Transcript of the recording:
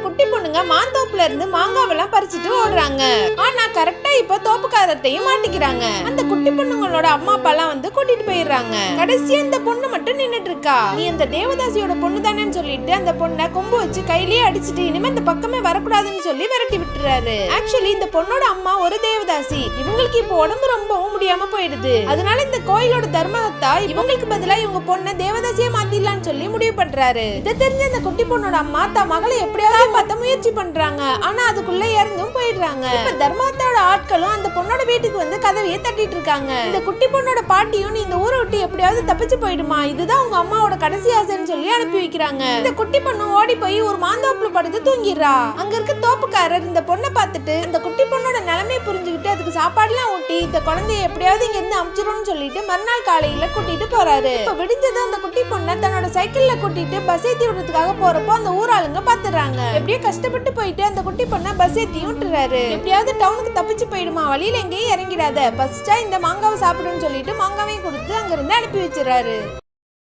குட்டி பொண்ணுங்க மாந்தோப்புல இருந்து மாங்காவெல்லாம் பறிச்சுட்டு ஓடுறாங்க. ஆனா கரெக்டா இப்ப தோப்புக்காரத்தையும் மாட்டிக்கிறாங்க. அந்த குட்டி பொண்ணுங்களோட அம்மா அப்பா எல்லாம் வந்து கூட்டிட்டு போயிடுறாங்க. கடைசியா இந்த பொண்ணு மட்டும் நின்னுட்டு இருக்கா. நீ அந்த தேவதாசியோட பொண்ணு தானேன்னு சொல்லிட்டு அந்த பொண்ணை கொம்பு வச்சு கையிலேயே அடிச்சுட்டு இனிமே இந்த பக்கமே வரக்கூடாதுன்னு சொல்லி விரட்டி விட்டுறாரு. ஆக்சுவலி இந்த பொண்ணோட அம்மா ஒரு தேவதாசி. இவங்களுக்கு இப்ப உடம்பு ரொம்பவும் முடியாம போயிடுது. அதனால இந்த கோயிலோட தர்மகத்தா இவங்களுக்கு பதிலா இவங்க பொண்ணை தேவதாசியா மாத்திடலாம்னு சொல்லி முடிவு பண்றாரு. இதை தெரிஞ்ச இந்த குட்டி பொண்ணோட அம்மா தன் மகளை எப்படியாவது பார்த்த முயற்சி பண்றாங்க. ஆனா அதுக்குள்ள இறந்தும் போயிடுறாங்க. இப்ப தர்மகத்தோட ஆட்களும் அந்த பொண்ணோட வீட்டுக்கு வந்து கதவையே தட்டிட்டு இருக்காங்க. இந்த குட்டி பொண்ணோட பாட்டியும் நீ இந்த ஊரை விட்டு எப்படியாவது தப்பிச்சு போயிடுமா, இதுதான் உங்க அம்மாவோட கடைசி ஆசைன்னு சொல்லி அனுப்பி வைக்கிறாங்க. இந்த குட்டி பொண்ணு ஓடி போய் ஒரு மாந்தோப்புல படுத்து தூங்கிடுறா. அங்க இருக்க தோப்புக்காரர் இந்த பொண்ணை பார்த்துட்டு இந்த குட்டி பொண்ணோட நிலைமையை புரிஞ்சுக்கிட்டு அதுக்கு சாப்பாடுலாம் ஊட்டி இந்த குழந்தைய எப்படியாவது இங்க இருந்து அமிச்சிடும்னு சொல்லிட்டு மறுநாள் காலையில கூட்டிட்டு போறாரு. இப்ப விடிஞ்சது அந்த குட்டி பொண்ணை தன்னோட சைக்கிள்ல கூட்டிட்டு பஸ் ஏத்தி விடுறதுக்காக போறப்போ அந்த ஊராளுங்க பாத்துறாங்க. எப்படியோ கஷ்டப்பட்டு போயிட்டு அந்த குட்டி பொண்ணை பஸ் ஏத்தி விட்டுறாரு. எப்படியாவது டவுனுக்கு தப்பிச்சு போயிடுமா, வழியில எங்கேயும் இறங்கிடாத, பஸ்டா இந்த மாங்காவை சாப்பிடுன்னு சொல்லிட்டு மாங்காவையும் கொடுத்து அங்க இருந்து அனுப்பி வச்சிடறாரு.